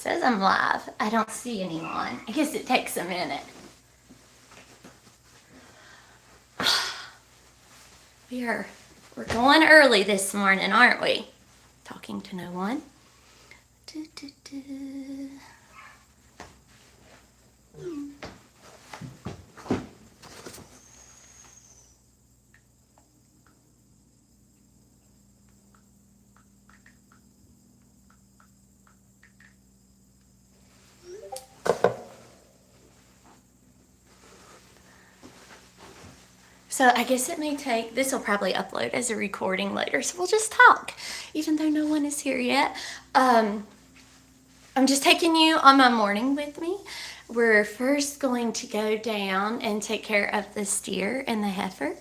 says I'm live. I don't see anyone. I guess it takes a minute. We're going early this morning, aren't we? Talking to no one. So I guess it may take, this will probably upload as a recording later, so we'll just talk, even though no one is here yet. I'm just taking you on my morning with me. We're first going to go down and take care of the steer and the heifer.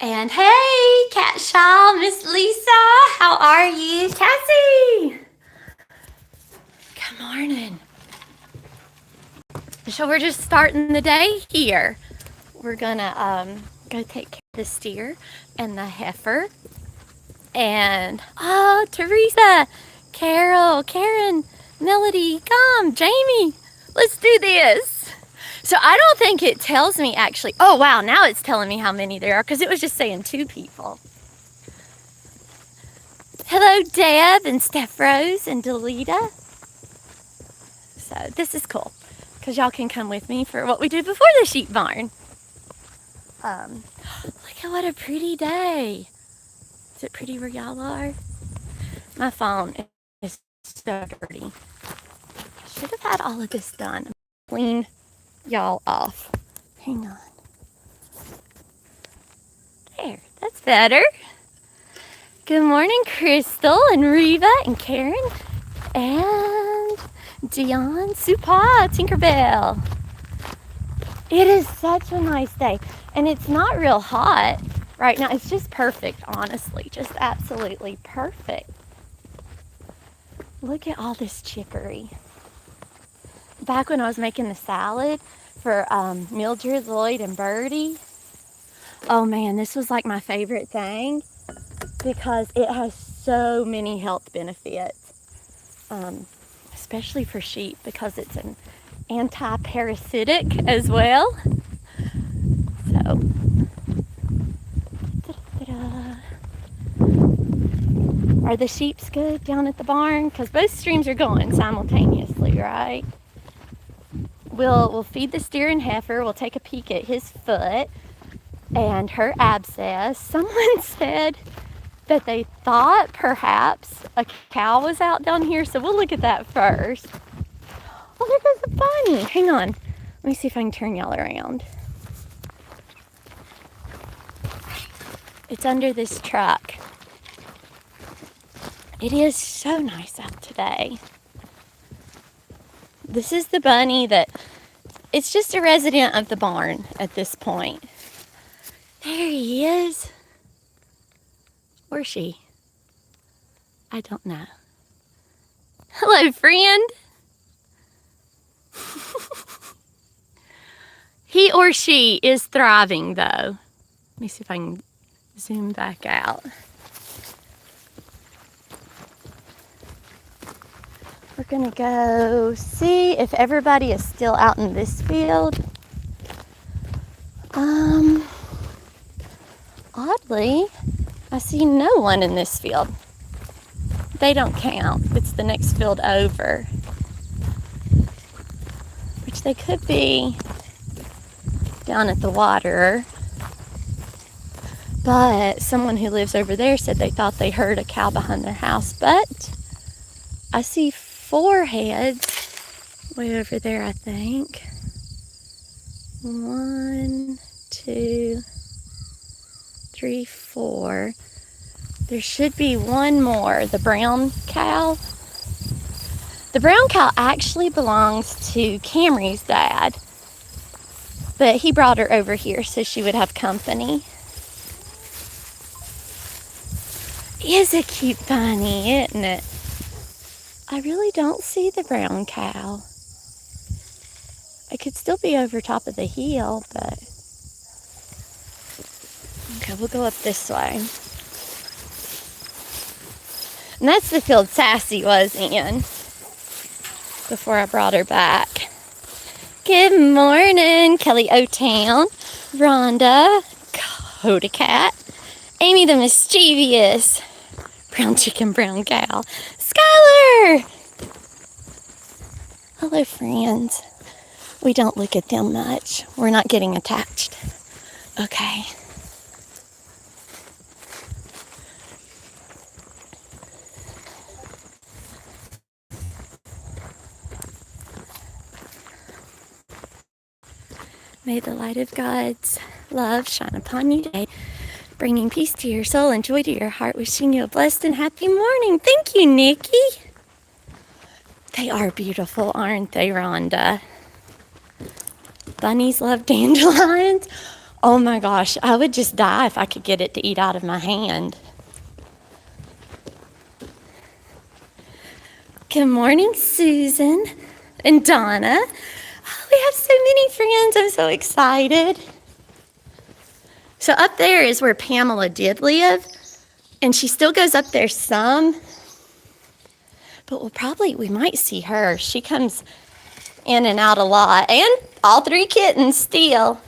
And hey, Cat Shaw, Miss Lisa, how are you? Cassie! Good morning. So we're just starting the day here. We're gonna go take care of the steer and the heifer. And, oh, Teresa, Carol, Karen, Melody, come, Jamie, let's do this. So I don't think it tells me actually. Oh, wow, now it's telling me how many there are because it was just saying 2 people. Hello, Deb and Steph Rose and Delita. So this is cool because y'all can come with me for what we do before the sheep barn. Look at what a pretty day. Is it pretty where y'all are? My phone is so dirty. I should have had all of this done. Clean y'all off. Hang on. There, that's better. Good morning, Crystal and Reva and Karen and Dion, Supa, Tinkerbell. It is such a nice day, and it's not real hot right now. It's just perfect, honestly, just absolutely perfect. Look at all this chicory. Back when I was making the salad for Mildred, Lloyd, and Birdie, oh man, this was like my favorite thing because it has so many health benefits, especially for sheep because it's an anti-parasitic as well. So, are the sheeps good down at the barn? Because both streams are going simultaneously, right? We'll feed the steer and heifer. We'll take a peek at his foot and her abscess. Someone said that they thought perhaps a cow was out down here, so we'll look at that first. Oh, there goes a bunny. Hang on. Let me see if I can turn y'all around. It's under this truck. It is so nice out today. This is the bunny that, it's just a resident of the barn at this point. There he is. Where's she? I don't know. Hello, friend. He or she is thriving, though. Let me see if I can zoom back out. We're gonna go see if everybody is still out in this field. Oddly, I see no one in this field. They don't count. It's the next field over. Which they could be down at the water. But someone who lives over there said they thought they heard a cow behind their house. But I see 4 heads way over there, I think. 1, 2, 3, 4. There should be one more, the brown cow. The brown cow actually belongs to Camry's dad, but he brought her over here so she would have company. Is a cute bunny, isn't it? I really don't see the brown cow. It could still be over top of the hill, but... Okay, we'll go up this way. And that's the field Sassy was in. before I brought her back. Good morning, Kelly O-Town, Rhonda, Coda Cat, Amy the mischievous, brown chicken, brown gal, Skylar. Hello, friends. We don't look at them much. We're not getting attached. Okay. May the light of God's love shine upon you today, bringing peace to your soul and joy to your heart, wishing you a blessed and happy morning. Thank you, Nikki. They are beautiful, aren't they, Rhonda? Bunnies love dandelions. Oh my gosh, I would just die if I could get it to eat out of my hand. Good morning, Susan and Donna. Oh, we have so many friends. I'm so excited. So up there is where Pamela did live, and she still goes up there some. But we might see her. She comes in and out a lot. And all 3 kittens still.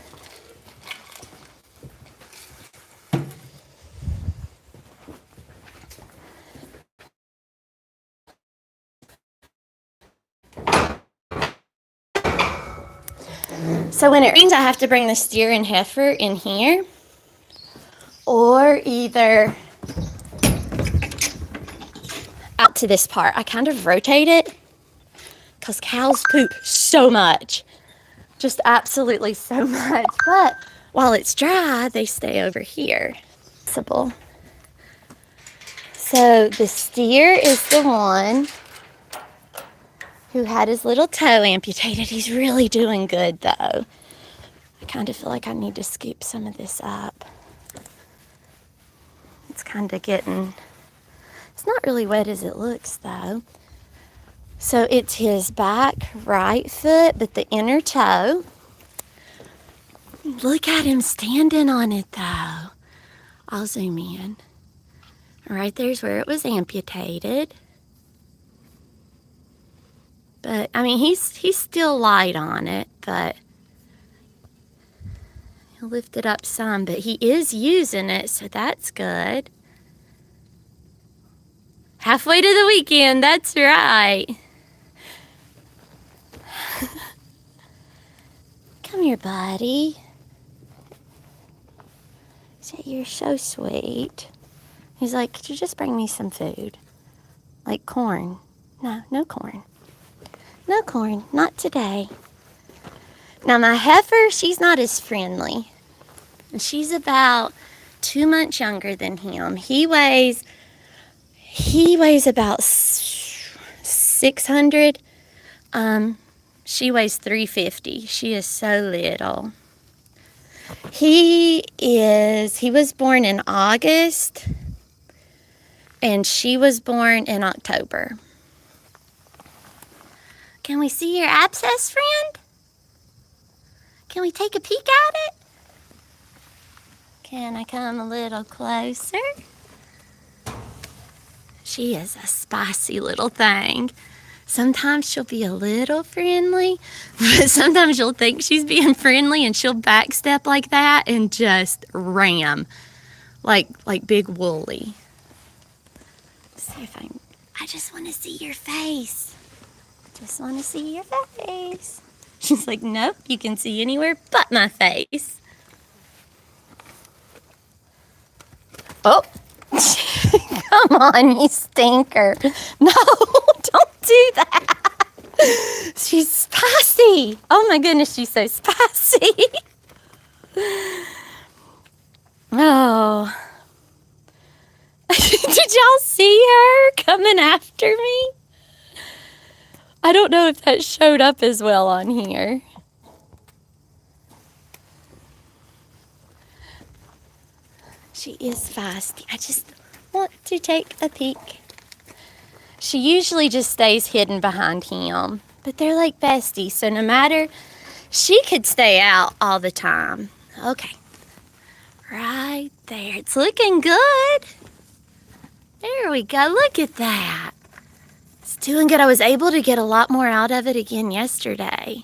So when it rains, I have to bring the steer and heifer in here, or either out to this part. I kind of rotate it because cows poop so much, just absolutely so much. But while it's dry, they stay over here. So the steer is the one who had his little toe amputated. He's really doing good, though. I kind of feel like I need to scoop some of this up. It's kind of getting, it's not really wet as it looks, though. So it's his back right foot, but the inner toe. Look at him standing on it, though. I'll zoom in. Right there's where it was amputated. But, I mean, he's still light on it, but he'll lift it up some. But he is using it, so that's good. Halfway to the weekend, that's right. Come here, buddy. You're so sweet. He's like, could you just bring me some food? Like corn. No corn. No corn, not today. Now my heifer, she's not as friendly. She's about 2 months younger than him. He weighs about 600. She weighs 350. She is so little. He was born in August, and she was born in October. Can we see your abscess, friend? Can we take a peek at it? Can I come a little closer? She is a spicy little thing. Sometimes she'll be a little friendly, but sometimes you'll think she's being friendly and she'll backstep like that and just ram like Big Wooly. Let's see if I just want to see your face. Just want to see your face. She's like, nope, you can see anywhere but my face. Oh, come on, you stinker. No, don't do that. She's spicy. Oh my goodness, she's so spicy. Oh. Did y'all see her coming after me? I don't know if that showed up as well on here. She is feisty. I just want to take a peek. She usually just stays hidden behind him, but they're like besties, so no matter, she could stay out all the time. Okay, right there. It's looking good. There we go. Look at that. It's Doing good. I was able to get a lot more out of it again yesterday.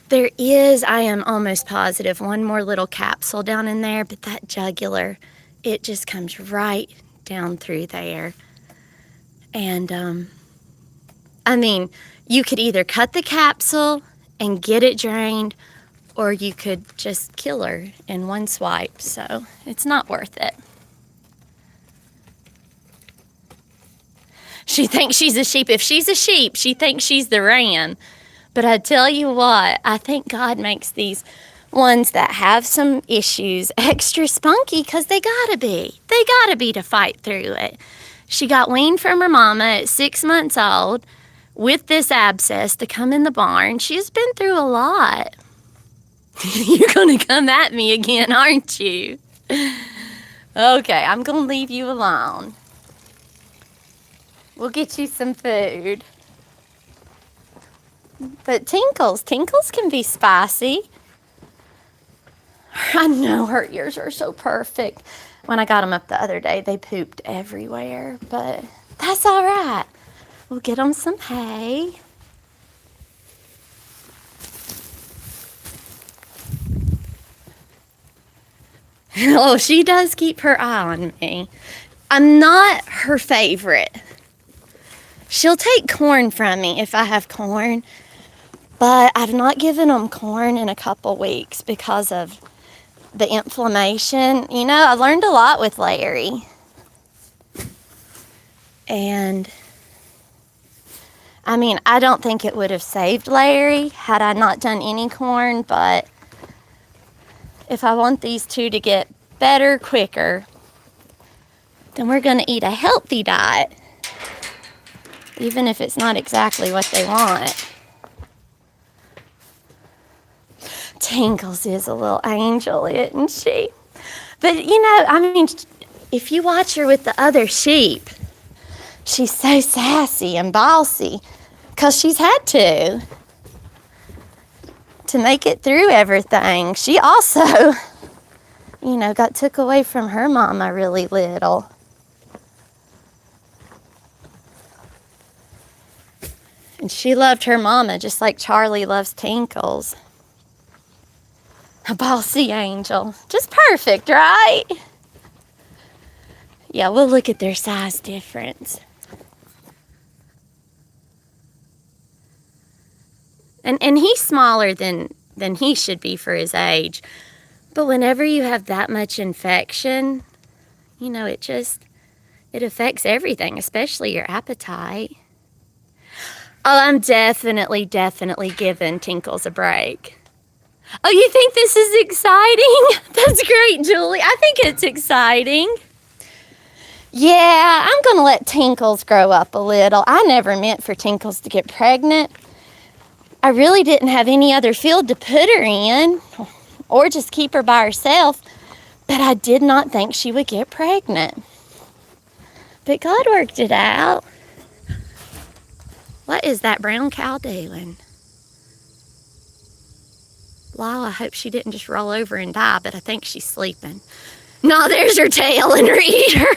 There is, I am almost positive, one more little capsule down in there, but that jugular, it just comes right down through there. And, I mean, you could either cut the capsule and get it drained, or you could just kill her in one swipe, so it's not worth it. She thinks she's a sheep. If she's a sheep, she thinks she's the ram. But I tell you what, I think God makes these ones that have some issues extra spunky because they gotta be. They gotta be to fight through it. She got weaned from her mama at 6 months old with this abscess to come in the barn. She's been through a lot. You're gonna come at me again, aren't you? Okay, I'm gonna leave you alone. We'll get you some food. But Tinkles can be spicy. I know her ears are so perfect. When I got them up the other day, they pooped everywhere, but that's all right. We'll get them some hay. Oh, she does keep her eye on me. I'm not her favorite. She'll take corn from me if I have corn, but I've not given them corn in a couple weeks because of the inflammation. You know, I learned a lot with Larry. And, I mean, I don't think it would have saved Larry had I not done any corn, but if I want these two to get better quicker, then we're going to eat a healthy diet, even if it's not exactly what they want. Tinkles is a little angel, isn't she? But, you know, I mean, if you watch her with the other sheep, she's so sassy and bossy because she's had to make it through everything. She also, you know, got took away from her mama really little. And she loved her mama just like Charlie loves Tinkles. A bossy angel. Just perfect, right? Yeah, we'll look at their size difference. And he's smaller than he should be for his age. But whenever you have that much infection, you know, it affects everything, especially your appetite. Oh, I'm definitely giving Tinkles a break. Oh, you think this is exciting? That's great, Julie. I think it's exciting. Yeah, I'm going to let Tinkles grow up a little. I never meant for Tinkles to get pregnant. I really didn't have any other field to put her in or just keep her by herself, but I did not think she would get pregnant. But God worked it out. What is that brown cow doing? Wow, I hope she didn't just roll over and die, but I think she's sleeping. No, there's her tail and her eater.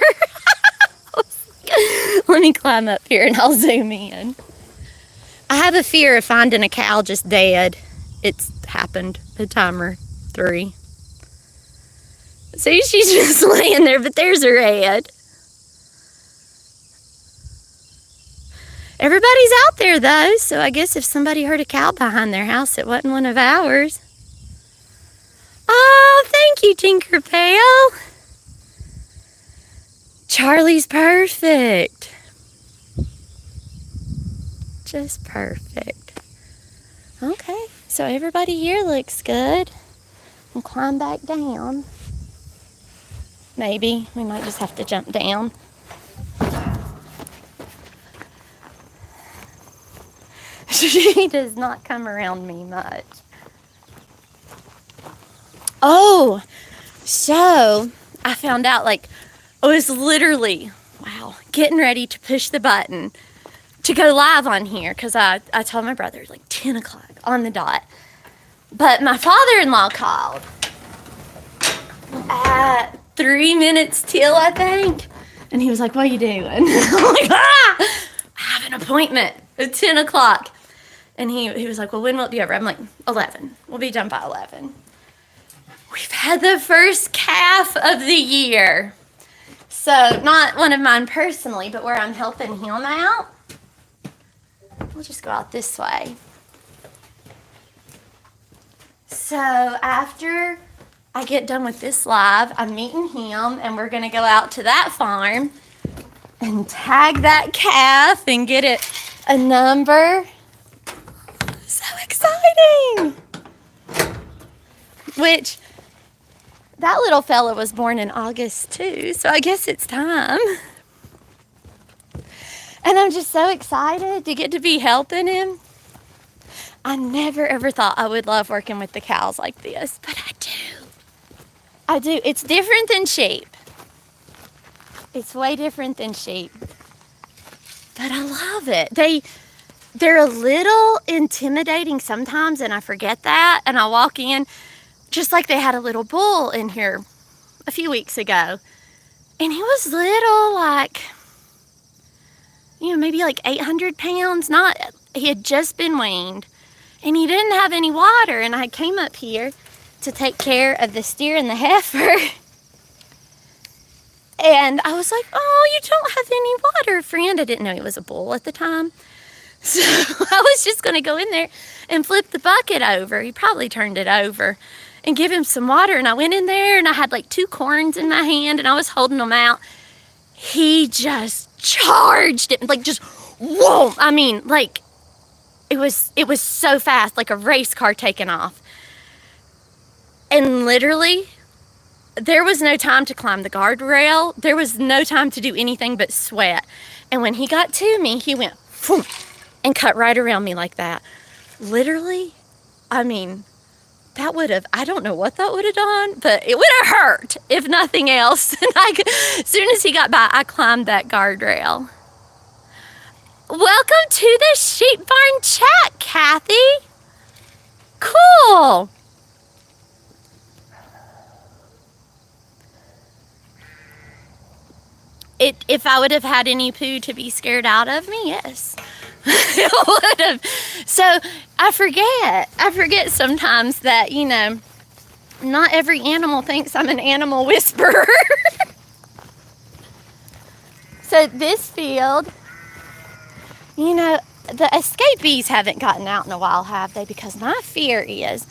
Let me climb up here and I'll zoom in. I have a fear of finding a cow just dead. It's happened at timer 3. See, she's just laying there, but there's her head. Everybody's out there, though, so I guess if somebody heard a cow behind their house, it wasn't one of ours. Oh, thank you, Tinkerbell. Charlie's perfect. Just perfect. Okay, so everybody here looks good. We'll climb back down. Maybe. We might just have to jump down. She does not come around me much. Oh, so I found out, like, I was literally, getting ready to push the button to go live on here because I told my brother, like, 10 o'clock on the dot. But my father-in-law called at 3 minutes till, I think. And he was like, what are you doing? I'm like, I have an appointment at 10 o'clock. And he was like, well, when will it be over? I'm like, 11. We'll be done by 11. We've had the first calf of the year. So, not one of mine personally, but where I'm helping him out. We'll just go out this way. So, after I get done with this live, I'm meeting him, and we're going to go out to that farm and tag that calf and get it a number. So exciting! Which, that little fella was born in August too, so I guess it's time. And I'm just so excited to get to be helping him. I never ever thought I would love working with the cows like this, but I do. I do. It's different than sheep. It's way different than sheep. But I love it. They're a little intimidating sometimes, and I forget that. And I walk in, just like they had a little bull in here a few weeks ago. And he was little, like, maybe like 800 pounds. He had just been weaned. And he didn't have any water. And I came up here to take care of the steer and the heifer. And I was like, oh, you don't have any water, friend. I didn't know he was a bull at the time. So I was just going to go in there and flip the bucket over. He probably turned it over and give him some water. And I went in there and I had like 2 corns in my hand and I was holding them out. He just charged it, like just, whoa. I mean, like it was so fast, like a race car taking off. And literally, there was no time to climb the guardrail. There was no time to do anything but sweat. And when he got to me, he went, phoom, and cut right around me like that. Literally, I mean, I don't know what that would have done, but it would have hurt, if nothing else. And as soon as he got by, I climbed that guardrail. Welcome to the Sheep Barn Chat, Kathy. Cool. If I would have had any poo to be scared out of me, yes. It would have. So I forget sometimes that, not every animal thinks I'm an animal whisperer. So this field, the escapees haven't gotten out in a while, have they? Because my fear is,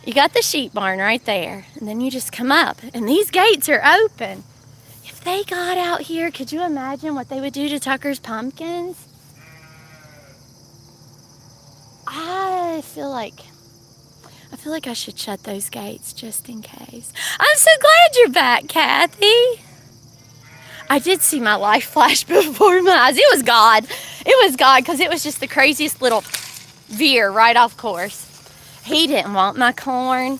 you got the sheep barn right there, and then you just come up, and these gates are open. If they got out here, could you imagine what they would do to Tucker's pumpkins? I feel like I should shut those gates just in case. I'm so glad you're back, Kathy. I did see my life flash before my eyes. It was God. It was God, because it was just the craziest little veer right off course. He didn't want my corn.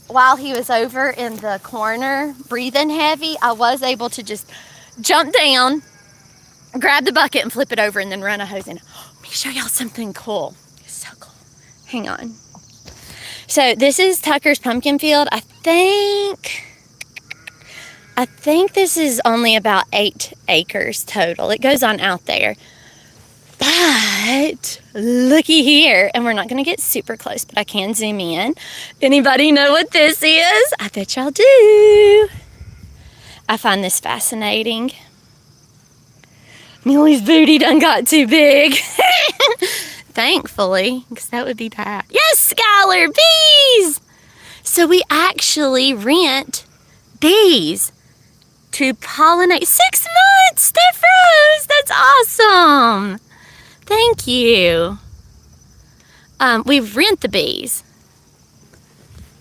While he was over in the corner breathing heavy, I was able to just jump down, grab the bucket and flip it over and then run a hose in. Let me show y'all something cool. It's so cool. Hang on. So this is Tucker's pumpkin field. I think this is only about 8 acres total. It goes on out there. But looky here, and we're not going to get super close, but I can zoom in. Anybody know what this is? I bet y'all do. I find this fascinating. Neely's booty done got too big. Thankfully, because that would be bad. Yes, Skylar, bees! So we actually rent bees to pollinate. 6 months, Steph Rose, that's awesome. Thank you. We rent the bees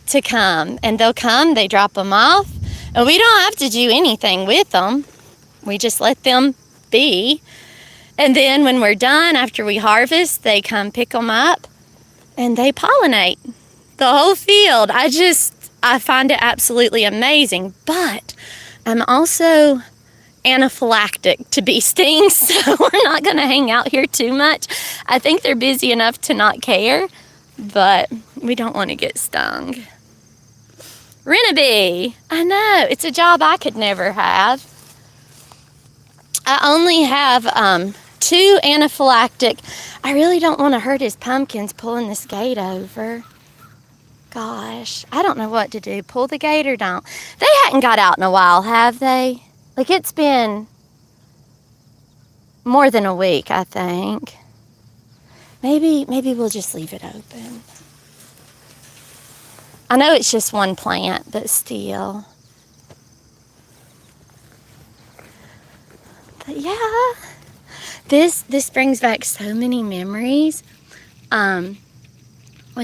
to come, and they'll come, they drop them off, and we don't have to do anything with them. We just let them be. And then when we're done, after we harvest, they come pick them up and they pollinate the whole field. I find it absolutely amazing, but I'm also anaphylactic to bee stings, so we're not going to hang out here too much. I think they're busy enough to not care, but we don't want to get stung. Rent a bee. I know, it's a job I could never have. I only have 2 anaphylactic. I really don't want to hurt his pumpkins pulling this gate over. Gosh, I don't know what to do. Pull the gate or don't. They hadn't got out in a while, have they? Like, it's been more than a week, I think. Maybe we'll just leave it open. I know it's just one plant, but still. But yeah, this brings back so many memories. When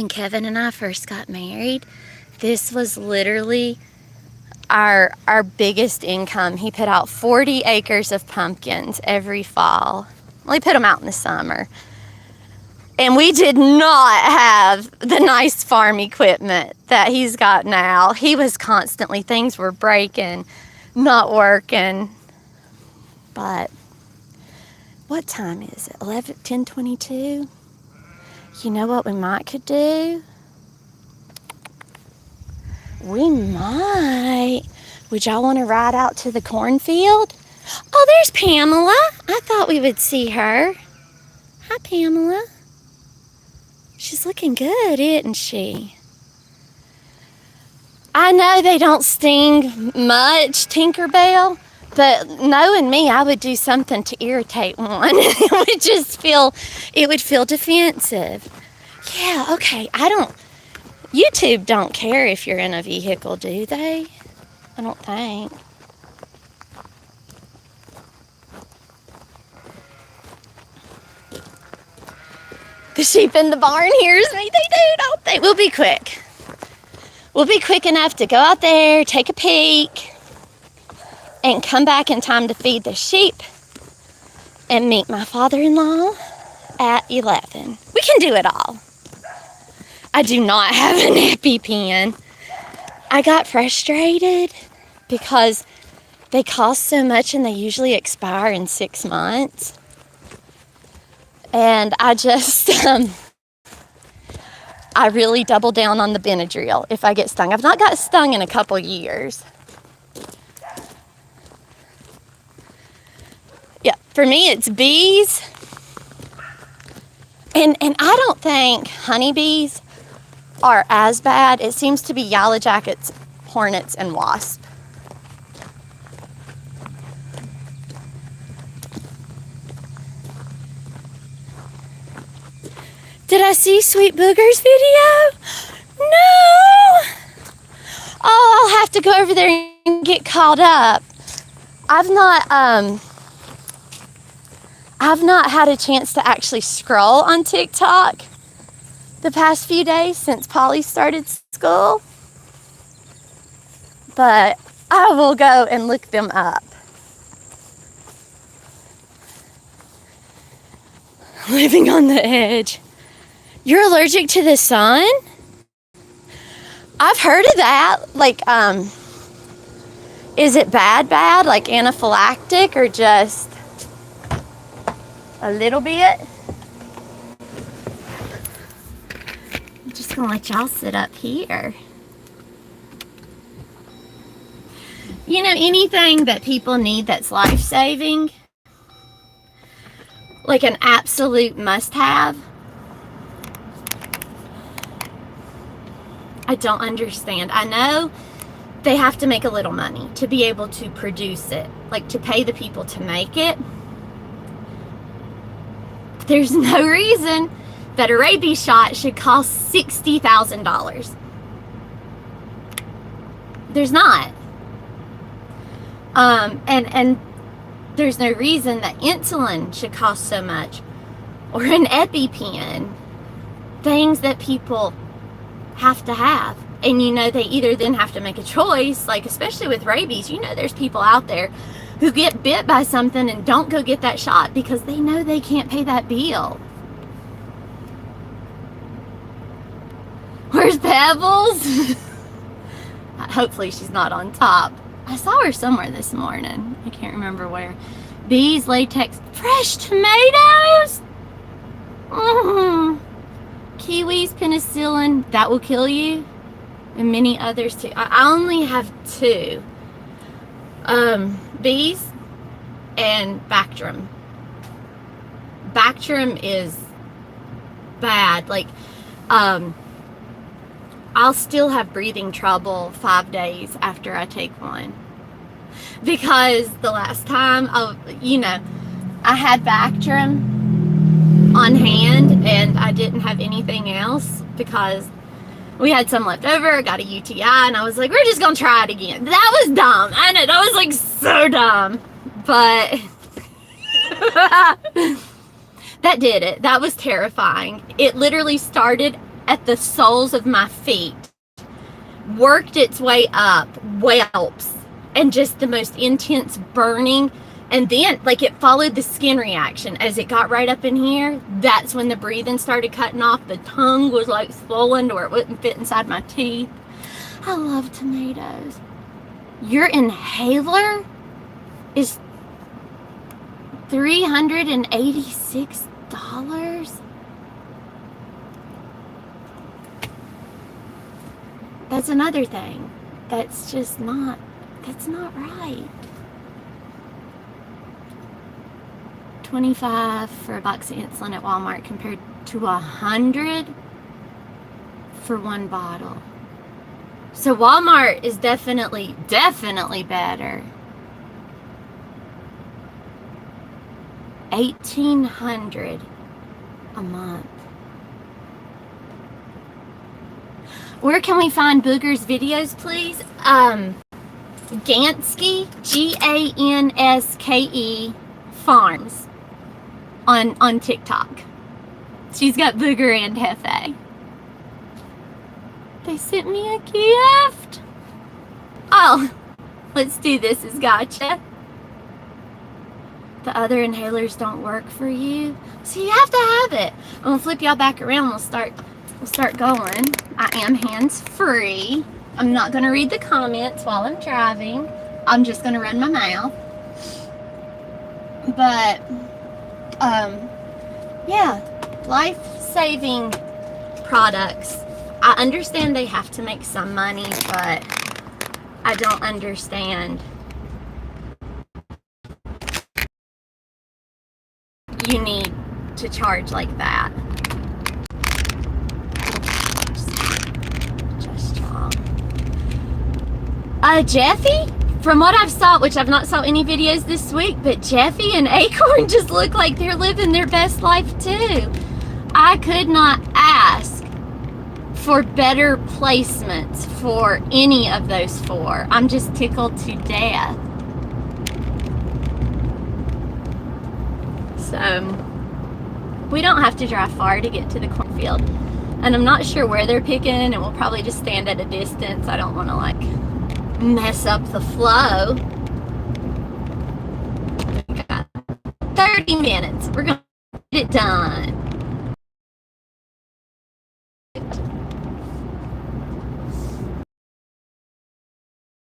Kevin and I first got married, this was literally our biggest income. He put out 40 acres of pumpkins every fall. Well, he put them out in the summer. And we did not have the nice farm equipment that he's got now. He was constantly, things were breaking, not working. But what time is it? 10:22? You know what we might could do? We might. Would y'all want to ride out to the cornfield? Oh, there's Pamela. I thought we would see her. Hi, Pamela. She's looking good, isn't she? I know they don't sting much, Tinkerbell, but knowing me, I would do something to irritate one. It would feel defensive. Yeah, okay, YouTube don't care if you're in a vehicle, do they? I don't think. The sheep in the barn hears me. They do, don't they? We'll be quick. We'll be quick enough to go out there, take a peek, and come back in time to feed the sheep and meet my father-in-law at 11. We can do it all. I do not have an EpiPen. I got frustrated because they cost so much and they usually expire in 6 months. And I just, I really double down on the Benadryl if I get stung. I've not got stung in a couple years. Yeah, for me it's bees. And I don't think honeybees are as bad. It seems to be yellow jackets, hornets, and wasps. Did I see Sweet Booger's video? No! Oh, I'll have to go over there and get caught up. I've not had a chance to actually scroll on TikTok the past few days since Polly started school. But I will go and look them up. Living on the edge. You're allergic to the sun? I've heard of that. Like, is it bad, like anaphylactic, or just a little bit? I'm just gonna let y'all sit up here. You know, anything that people need that's life-saving, like an absolute must-have, I don't understand. I know they have to make a little money to be able to produce it, like to pay the people to make it. There's no reason that a rabies shot should cost $60,000. There's not. And there's no reason that insulin should cost so much, or an EpiPen, things that people have to have. And you know, they either then have to make a choice, like especially with rabies, you know, there's people out there who get bit by something and don't go get that shot because they know they can't pay that bill. Where's Pebbles? Hopefully she's not on top. I saw her somewhere this morning. I can't remember where. Bees, latex, fresh tomatoes. Kiwis, penicillin, that will kill you, and many others too. I only have 2. Bees and Bactrim. Bactrim is bad. Like, I'll still have breathing trouble 5 days after I take one. Because the last time, I had Bactrim on hand and I didn't have anything else because we had some left over, got a UTI, and I was like, we're just gonna try it again. That was dumb. I know, that was like so dumb. But that did it. That was terrifying. It literally started at the soles of my feet, worked its way up, whelps, and just the most intense burning. And then, like, it followed the skin reaction. As it got right up in here, that's when the breathing started cutting off. The tongue was, like, swollen or it wouldn't fit inside my teeth. I love tomatoes. Your inhaler is $386? That's another thing. That's not right. 25 for a box of insulin at Walmart compared to 100 for one bottle. So Walmart is definitely better. 1,800 a month. Where can we find Booger's videos, please? Gansky, Ganske Farms on TikTok. She's got Booger and Hefe. They sent me a gift. Oh, let's do this as gotcha. The other inhalers don't work for you, so you have to have it. I'm gonna flip y'all back around. We'll start going. I am hands-free. I'm not gonna read the comments while I'm driving. I'm just gonna run my mouth. But yeah, life-saving products. I understand they have to make some money, but I don't understand you need to charge like that. Just wrong. Jeffy, from what I've saw, which I've not saw any videos this week, but Jeffy and Acorn just look like they're living their best life too. I could not ask for better placements for any of those four. I'm just tickled to death. So we don't have to drive far to get to the cornfield, and I'm not sure where they're picking, and we'll probably just stand at a distance. I don't want to like mess up the flow. We got 30 minutes. We're gonna get it done.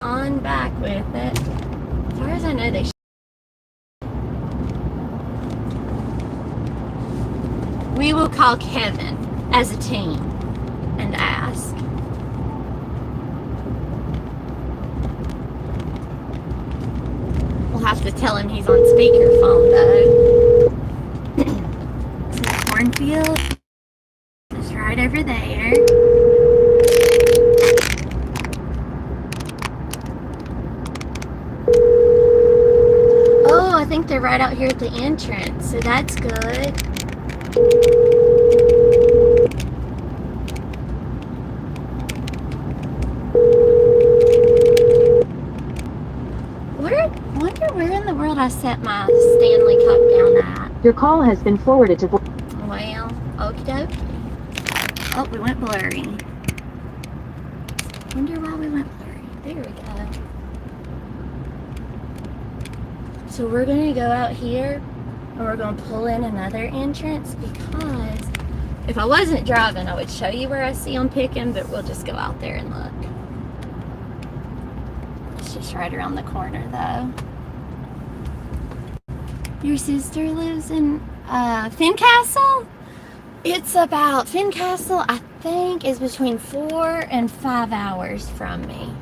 On back with it. As far as I know, they we will call Kevin as a team and ask. We'll have to tell him he's on speakerphone though. So the cornfield is right over there. Oh, I think they're right out here at the entrance, so that's good. Wonder where in the world I set my Stanley Cup down at. Your call has been forwarded to... Well, okie dokie. Oh, we went blurry. Wonder why we went blurry. There we go. So we're gonna go out here and we're gonna pull in another entrance, because if I wasn't driving, I would show you where I see them picking, but we'll just go out there and look. It's just right around the corner though. Your sister lives in Fincastle? It's about, Fincastle I think is between 4 and 5 hours from me.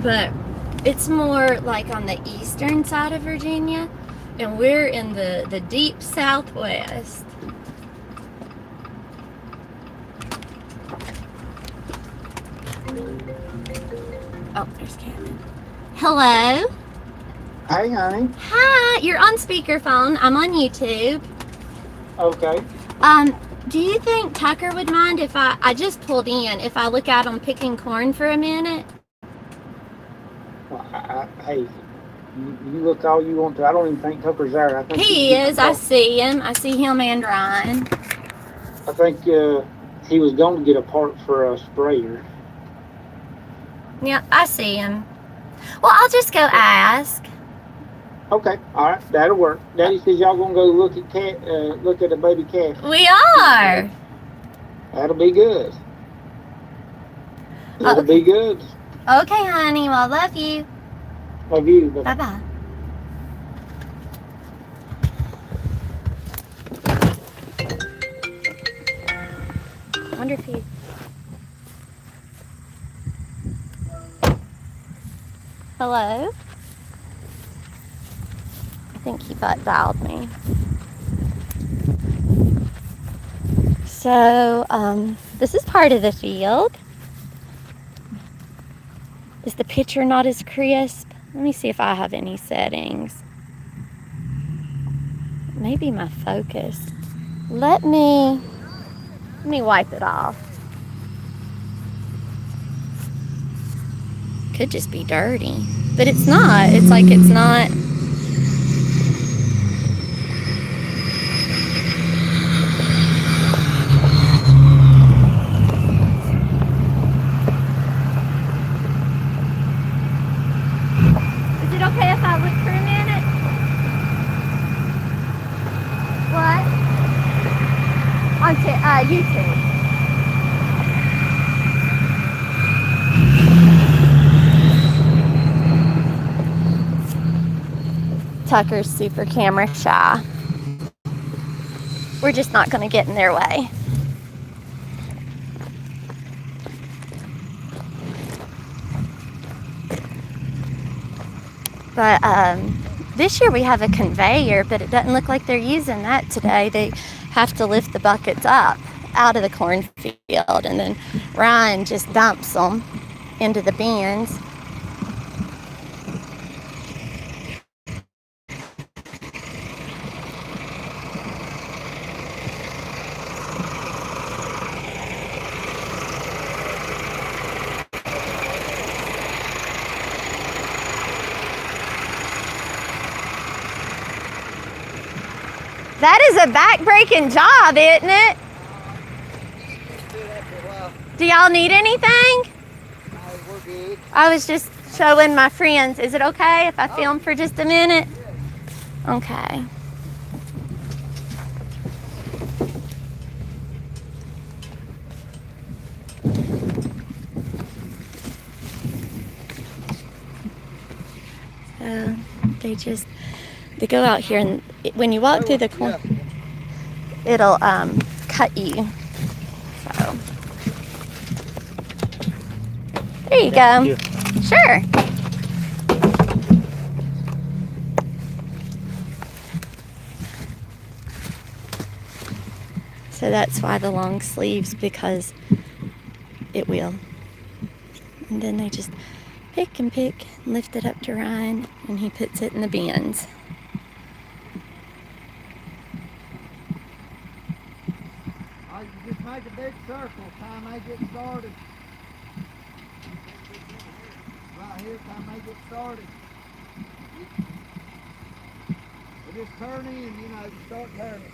but it's more like on the eastern side of Virginia, and we're in the deep southwest. Oh, there's Kevin. Hello. Hey, honey. Hi, you're on speakerphone. I'm on YouTube. Okay. Do you think Tucker would mind if I just pulled in, if I look out on picking corn for a minute? Well, hey, you look all you want to. I don't even think Tucker's there. I think He is. I see him. I see him and Ryan. I think he was going to get a part for a sprayer. Yeah, I see him. Well, I'll just go ask. Okay, all right, that'll work. Daddy says y'all gonna go look at a baby calf. We are. That'll be good. That'll be good. Okay, honey. Well, love you. Love you. Bye-bye. I wonder if he... Hello? I think he butt dialed me. So, this is part of the field. Is the picture not as crisp? Let me see if I have any settings. Maybe my focus. Let me wipe it off. Could just be dirty, but it's not. It's like it's not. Is it okay if I look for a minute? What? On YouTube. Tucker's super camera shy. We're just not going to get in their way. But this year we have a conveyor, but it doesn't look like they're using that today. They have to lift the buckets up out of the cornfield, and then Ryan just dumps them into the bins. That is a back-breaking job, isn't it? Do y'all need anything? No, we're good. I was just showing my friends. Is it okay if I film for just a minute? Okay. So they go out here, and when you walk through the corn, it'll cut you. So there you go. Sure. So that's why the long sleeves, because it will. And then they just pick and lift it up to Ryan, and he puts it in the bins. You just make a big circle time they get started. Right here, time they get started. They just turn in, start turning.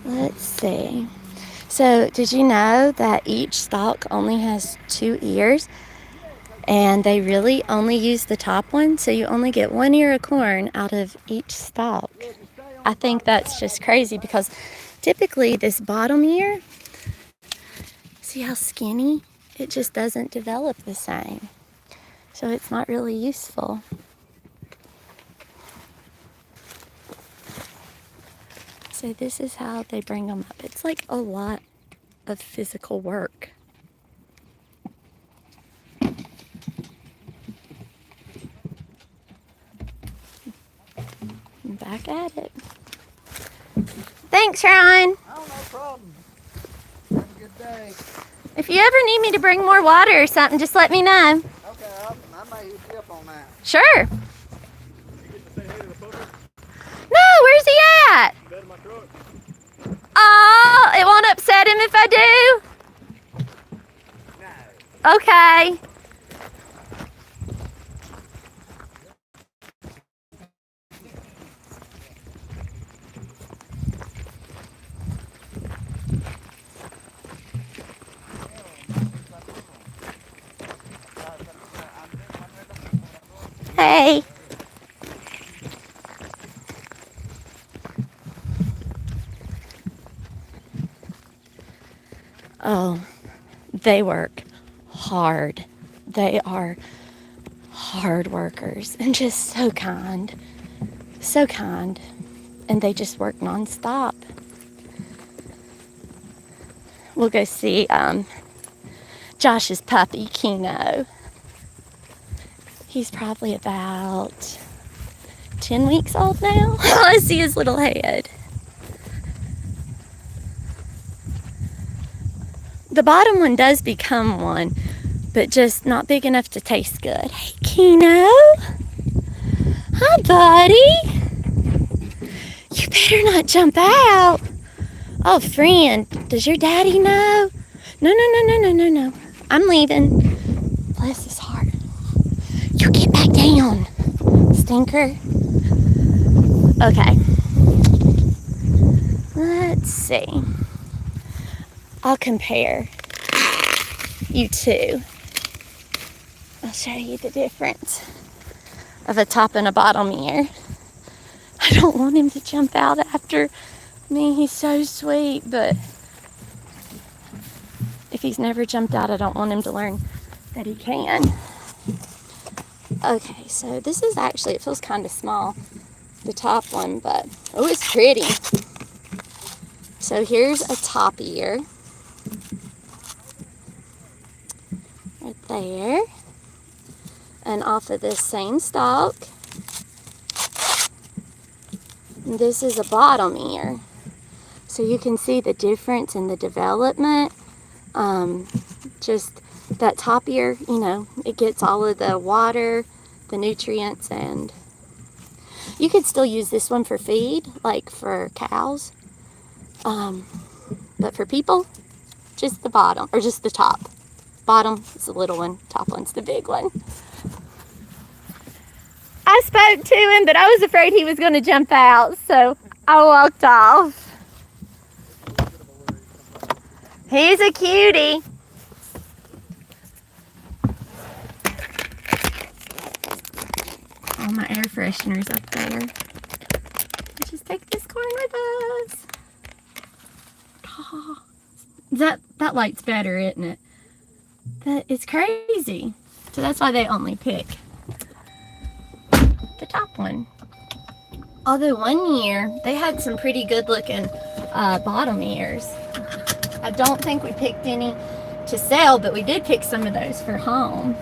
Let's see. So did you know that each stalk only has 2 ears? And they really only use the top one, so you only get 1 ear of corn out of each stalk. I think that's just crazy, because typically this bottom ear, see how skinny? It just doesn't develop the same. So it's not really useful. So this is how they bring them up. It's like a lot of physical work. back at it. Thanks, Ryan. Oh, no problem. Have a good day. If you ever need me to bring more water or something, just let me know. Okay, I may hit you up on that. Sure. No, where's he at? Oh, it won't upset him if I do? No. Okay. Hey. Oh, they work hard. They are hard workers and just so kind. So kind. And they just work nonstop. We'll go see Josh's puppy, Kino. He's probably about 10 weeks old now. I see his little head. The bottom one does become one, but just not big enough to taste good. Hey, Kino. Hi, buddy. You better not jump out. Oh, friend, does your daddy know? No. I'm leaving. Bless his heart. You get back down, stinker. Okay. Let's see. I'll compare you two. I'll show you the difference of a top and a bottom ear. I don't want him to jump out after me. He's so sweet, but if he's never jumped out, I don't want him to learn that he can. Okay, so this is actually, it feels kind of small, the top one, but oh, it's pretty. So here's a top ear. Right there. And off of this same stalk. And this is a bottom ear. So you can see the difference in the development. Just that top ear, you know, it gets all of the water, the nutrients, and you could still use this one for feed, like for cows. But for people, just the bottom, or just the top. Bottom is the little one, top one's the big one. I spoke to him, but I was afraid he was going to jump out, so I walked off. He's a cutie. All my air fresheners up there. Let's just take this corn with us. Oh, that light's better, isn't it? That is crazy. So that's why they only pick the top one. Although one year they had some pretty good looking bottom ears. I don't think we picked any to sell, but we did pick some of those for home.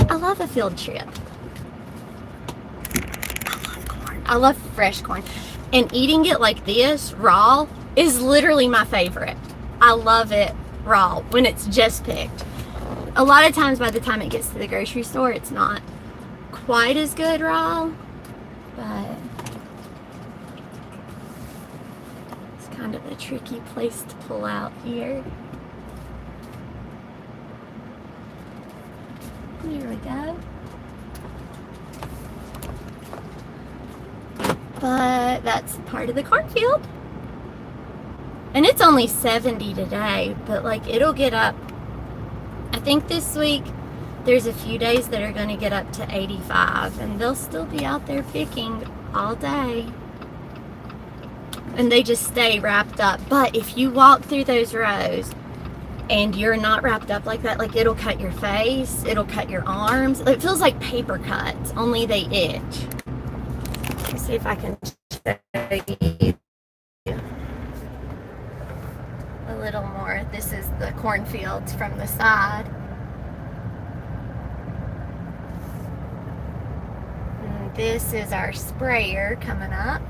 I love a field trip. I love corn. I love fresh corn. And eating it like this, raw, is literally my favorite. I love it raw when it's just picked. A lot of times by the time it gets to the grocery store, it's not quite as good raw, but it's kind of a tricky place to pull out here. There we go. But that's part of the cornfield. And it's only 70 today, but like it'll get up. I think this week there's a few days that are going to get up to 85, and they'll still be out there picking all day. And they just stay wrapped up. But if you walk through those rows and you're not wrapped up like that, like it'll cut your face, it'll cut your arms. It feels like paper cuts, only they itch. Let's see if I can show you a little more. This is the cornfields from the side. And this is our sprayer coming up.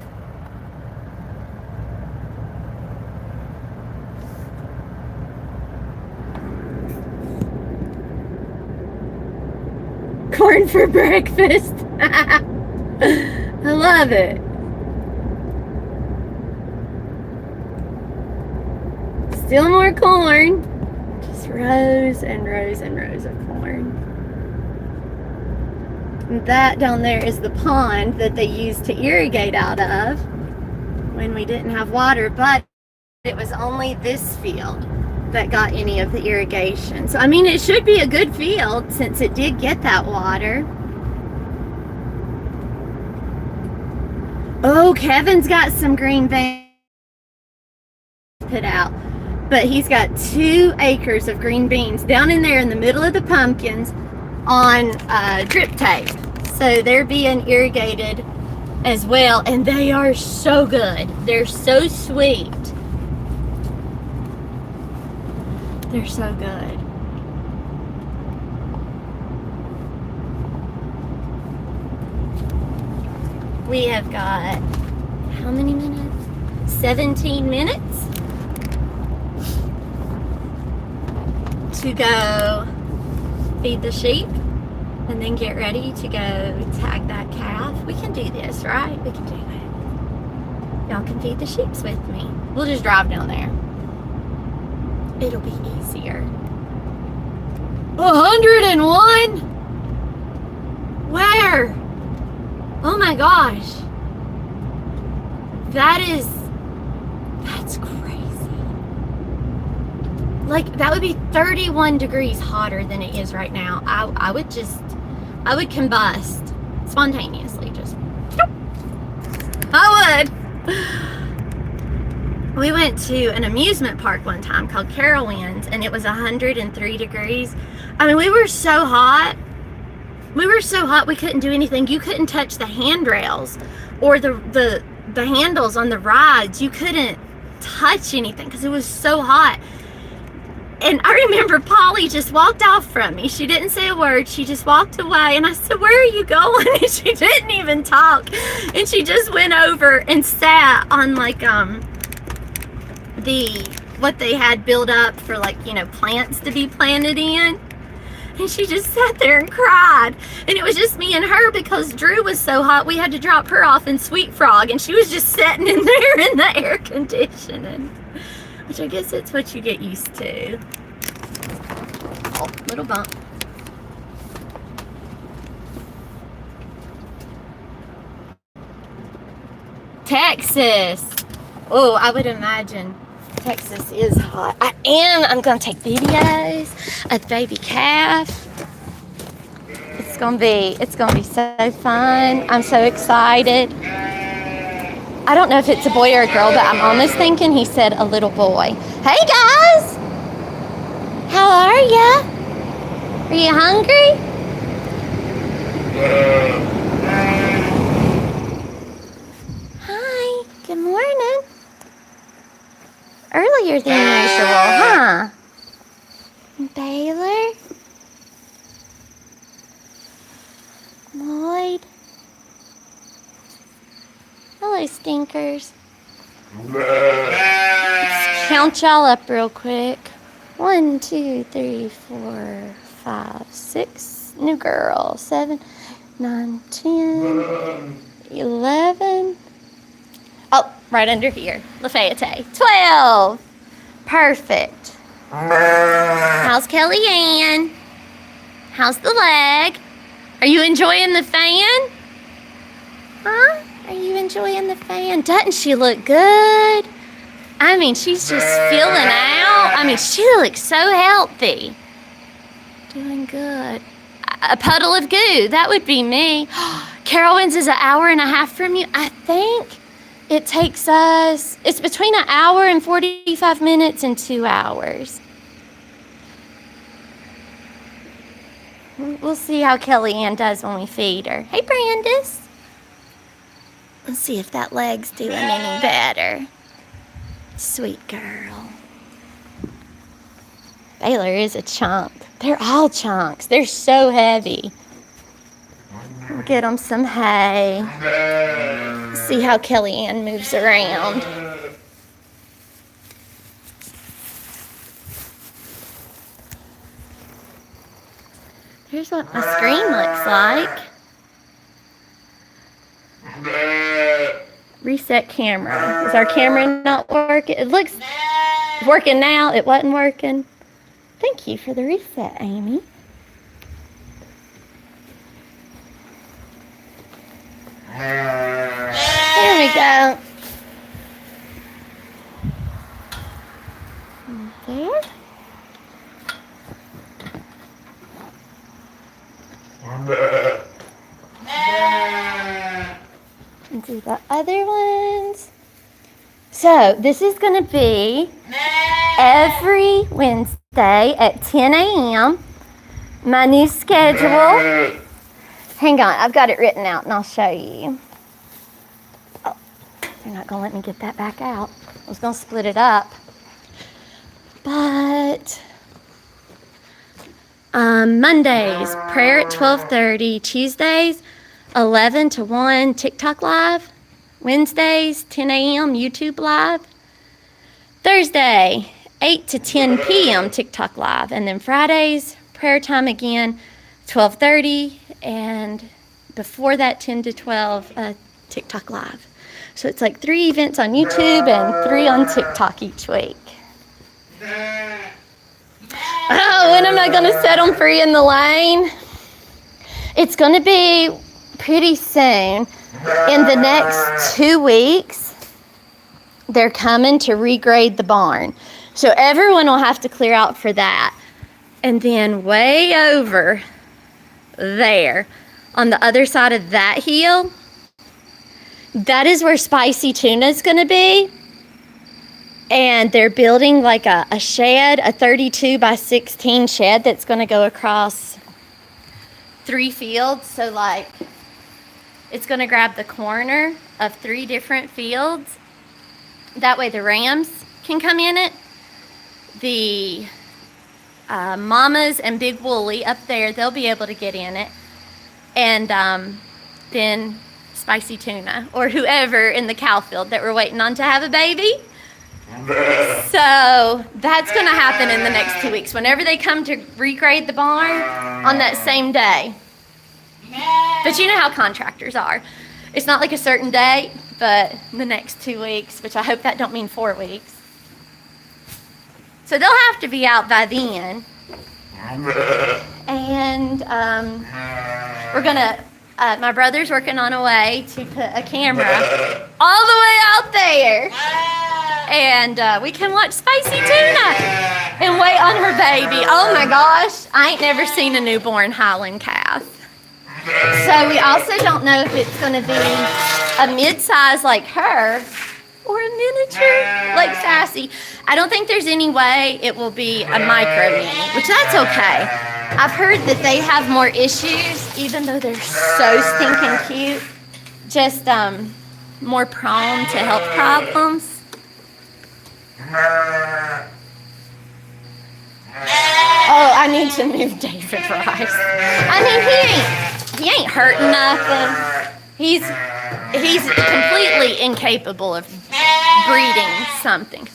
Corn for breakfast. I love it. Still more corn. Just rows and rows and rows of corn. And that down there is the pond that they used to irrigate out of when we didn't have water, but it was only this field that got any of the irrigation. So I mean, it should be a good field since it did get that water. Oh, Kevin's got some green beans put out, but he's got 2 acres of green beans down in there in the middle of the pumpkins on drip tape. So they're being irrigated as well, and they are so good. They're so sweet. They're so good. We have got how many minutes? 17 minutes to go feed the sheep and then get ready to go tag that calf. We can do this, right? We can do it. Y'all can feed the sheep with me. We'll just drive down there. It'll be easier. 101? Where? Oh my gosh. That's crazy. Like, that would be 31 degrees hotter than it is right now. I would combust spontaneously, just. I would. We went to an amusement park one time called Carowinds, and it was 103 degrees. I mean, we were so hot. We couldn't do anything. You couldn't touch the handrails or the handles on the rides. You couldn't touch anything because it was so hot. And I remember Polly just walked off from me. She didn't say a word. She just walked away. And I said, "Where are you going?" And she didn't even talk. And she just went over and sat on like what they had built up for, like, you know, plants to be planted in. And she just sat there and cried. And it was just me and her because Drew was so hot we had to drop her off in Sweet Frog, and she was just sitting in there in the air conditioning, which I guess it's what you get used to. Oh, little bump. Texas. Oh, I would imagine Texas is hot. I'm gonna take videos of the baby calf. It's gonna be so fun. I'm so excited. I don't know if it's a boy or a girl, but I'm almost thinking he said a little boy. Hey guys, how are ya? Are you hungry? Hi, good morning. Earlier than usual, huh? Baylor? Lloyd? Hello, stinkers. Let's count y'all up real quick. 1, 2, 3, 4, 5, 6. New girl. 7, 9, 10, 11. Oh, right under here. Lafayette. 12. Perfect. How's Kellyanne? How's the leg? Are you enjoying the fan? Huh? Are you enjoying the fan? Doesn't she look good? I mean, she's just filling out. I mean, she looks so healthy. Doing good. A puddle of goo. That would be me. Carowinds is 1.5 hours from you. I think it takes us, it's between 1 hour and 45 minutes and 2 hours. We'll see how Kellyanne does when we feed her. Hey, Brandis. Let's see if that leg's doing any better. Sweet girl. Baylor is a chunk. They're all chunks. They're so heavy. We'll get them some hay. See how Kellyanne moves around. Here's what my screen looks like. Reset camera. Is our camera not working? It looks working now. It wasn't working. Thank you for the reset, Amy. There we go. There. And do the other ones. So this is going to be every Wednesday at 10 a.m. My new schedule. Hang on, I've got it written out and I'll show you. Oh, they're not going to let me get that back out. I was going to split it up. But Mondays, prayer at 12:30. Tuesdays, 11 to 1, TikTok Live. Wednesdays, 10 a.m., YouTube Live. Thursday, 8 to 10 p.m., TikTok Live. And then Fridays, prayer time again, 12:30. And before that, 10 to 12, TikTok Live. So it's like 3 events on YouTube and 3 on TikTok each week. Oh, when am I going to set them free in the lane? It's going to be pretty soon. In the next 2 weeks, they're coming to regrade the barn. So everyone will have to clear out for that. And then way over there, on the other side of that hill, that is where Spicy Tuna is going to be. And they're building like a shed, a 32 by 16 shed that's going to go across 3 fields. So like, it's going to grab the corner of 3 different fields. That way the rams can come in it. The mamas and Big Wooly up there, they'll be able to get in it. And then Spicy Tuna or whoever in the cow field that we're waiting on to have a baby. So that's going to happen in the next 2 weeks. Whenever they come to regrade the barn on that same day. But you know how contractors are. It's not like a certain date, but the next 2 weeks, which I hope that don't mean 4 weeks. So they'll have to be out by then. And we're going to, my brother's working on a way to put a camera all the way out there. And we can watch Spicy Tuna and wait on her baby. Oh my gosh, I ain't never seen a newborn Highland calf. So we also don't know if it's going to be a mid-size like her or a miniature like Sassy. I don't think there's any way it will be a micro mini, which that's okay. I've heard that they have more issues, even though they're so stinking cute, just more prone to health problems. Oh, I need to move David Rice. I mean, he ain't hurting nothing. He's completely incapable of breeding something.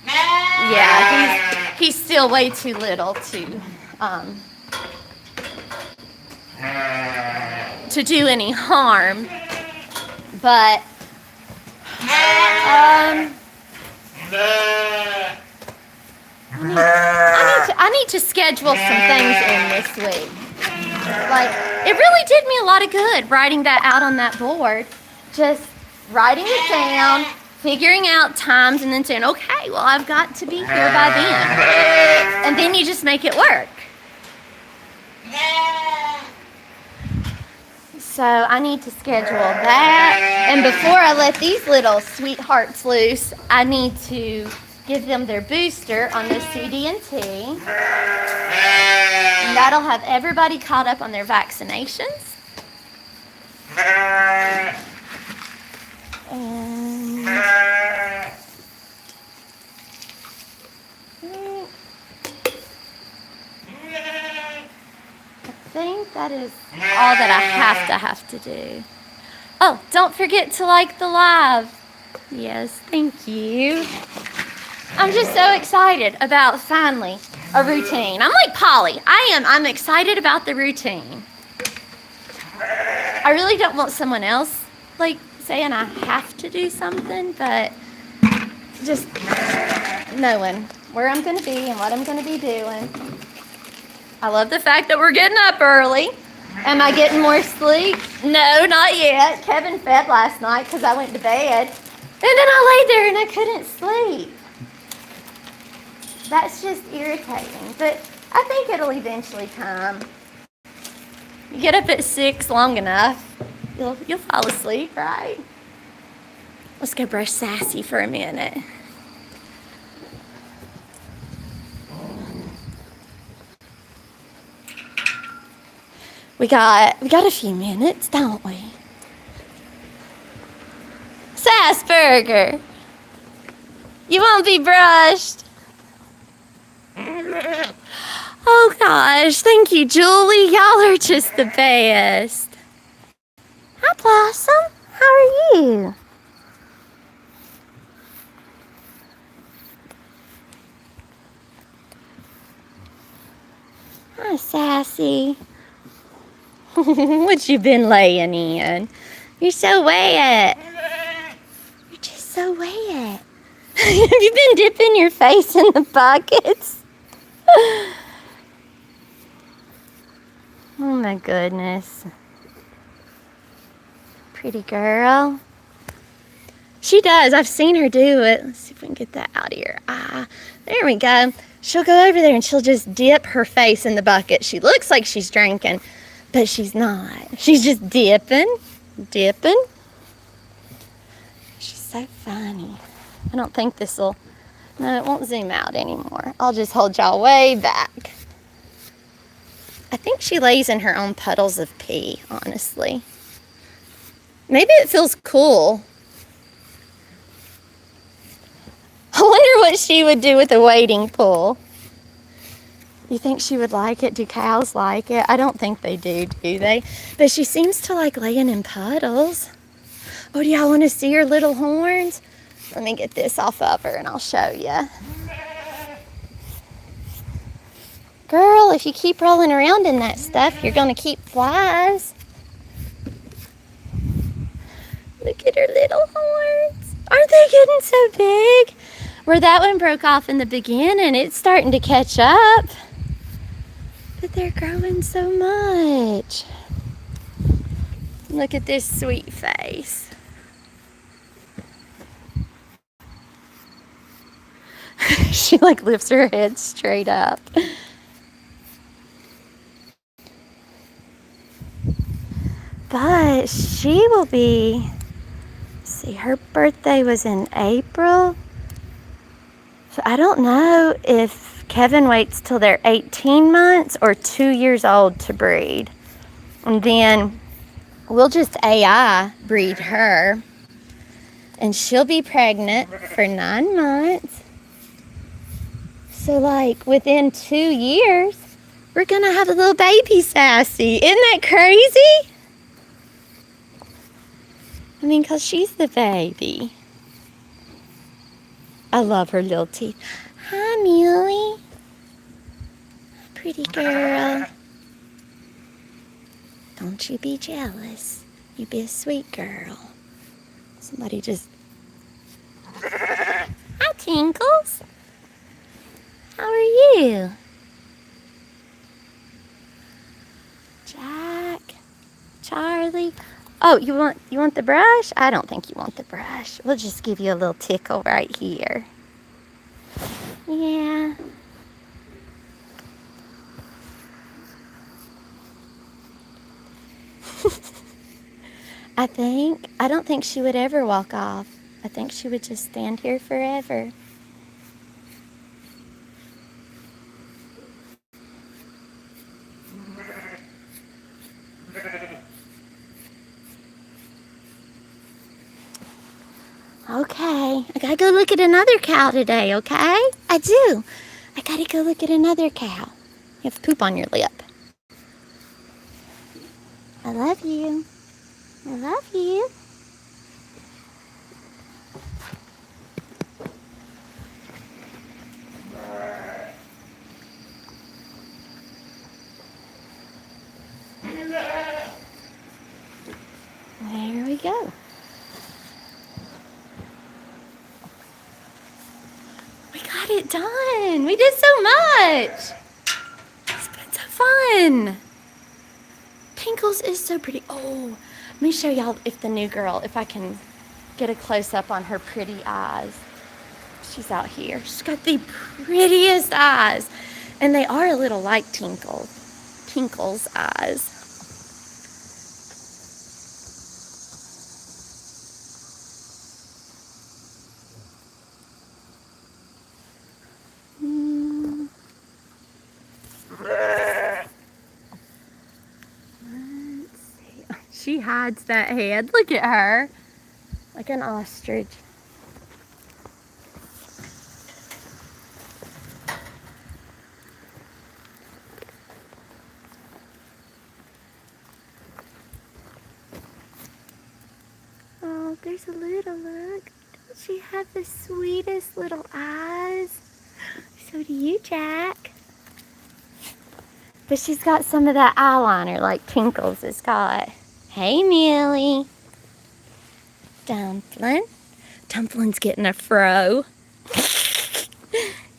Yeah, he's still way too little to do any harm. But I need to schedule some things in this week. Like, it really did me a lot of good writing that out on that board. Just writing it down, figuring out times, and then saying, okay, well, I've got to be here by then. And then you just make it work. So I need to schedule that. And before I let these little sweethearts loose, I need to give them their booster on the CD&T. And that'll have everybody caught up on their vaccinations. And I think That is all that I have to do. Oh, don't forget to like the live. Yes, thank you. I'm just so excited about finally a routine. I'm like Polly. I'm excited about the routine. I really don't want someone else like saying I have to do something, but just knowing where I'm going to be and what I'm going to be doing. I love the fact that we're getting up early. Am I getting more sleep? No, not yet. Kevin fed last night because I went to bed. And then I laid there and I couldn't sleep. That's just irritating. But I think it'll eventually come. You get up at 6 long enough, you'll fall asleep, right? Let's go brush Sassy for a minute. We got a few minutes, don't we? Sassburger, you won't be brushed. Oh gosh, thank you, Julie. Y'all are just the best. Hi, Blossom. How are you? Hi, Sassy. What you been laying in? You're so wet. You're just so wet. Have you been dipping your face in the buckets? Oh my goodness. Pretty girl. She does. I've seen her do it. Let's see if we can get that out of here. There we go. She'll go over there and she'll just dip her face in the bucket. She looks like she's drinking, but she's not. She's just dipping. She's so funny. I don't think this'll, no, it won't zoom out anymore. I'll just hold y'all way back. I think she lays in her own puddles of pee, honestly. Maybe it feels cool. I wonder what she would do with a wading pool. You think she would like it? Do cows like it? I don't think they do they? But she seems to like laying in puddles. Oh, do y'all want to see her little horns? Let me get this off of her and I'll show you. Girl, if you keep rolling around in that stuff, you're going to keep flies. Look at her little horns. Aren't they getting so big? Where that one broke off in the beginning, it's starting to catch up. But they're growing so much. Look at this sweet face. She like lifts her head straight up. But she will be, see, her birthday was in April. So I don't know if Kevin waits till they're 18 months or 2 years old to breed. And then we'll just AI breed her. And she'll be pregnant for 9 months. So like within 2 years, we're gonna have a little baby Sassy. Isn't that crazy? I mean, cause she's the baby. I love her little teeth. Hi, Muley. Pretty girl. Don't you be jealous. You be a sweet girl. Somebody just... Hi, Tinkles. How are you? Jack. Charlie. Oh, you want the brush? I don't think you want the brush. We'll just give you a little tickle right here. Yeah. I don't think she would ever walk off. I think she would just stand here forever. Okay, I gotta go look at another cow today, okay? I do. I gotta go look at another cow. You have poop on your lip. I love you. I love you. There we go. We got it done. We did so much. It's been so fun. Tinkles is so pretty. Oh, let me show y'all if the new girl, if I can get a close up on her pretty eyes. She's out here. She's got the prettiest eyes. And they are a little like Tinkle's eyes. Let's see. She hides that head. Look at her. Like an ostrich. Oh, there's a little look. Doesn't she have the sweetest little eyes? So do you, Jack. But she's got some of that eyeliner like Tinkles has got. Hey, Millie. Dumpling. Dumpling's getting a fro.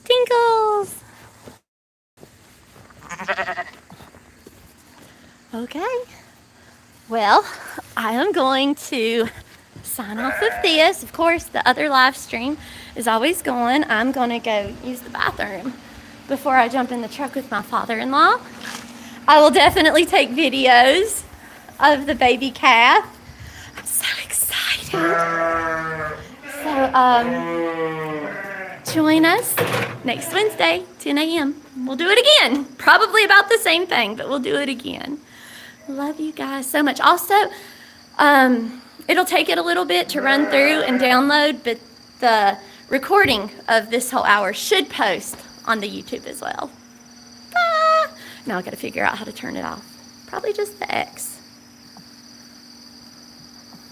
Tinkles. Okay. Well, I am going to sign off of this. Of course, the other live stream is always going. I'm going to go use the bathroom before I jump in the truck with my father-in-law. I will definitely take videos of the baby calf. I'm so excited. So, join us next Wednesday, 10 a.m. We'll do it again. Probably about the same thing, but we'll do it again. Love you guys so much. Also, it'll take it a little bit to run through and download, but the recording of this whole hour should post on the YouTube as well. Now I gotta figure out how to turn it off. Probably just the X.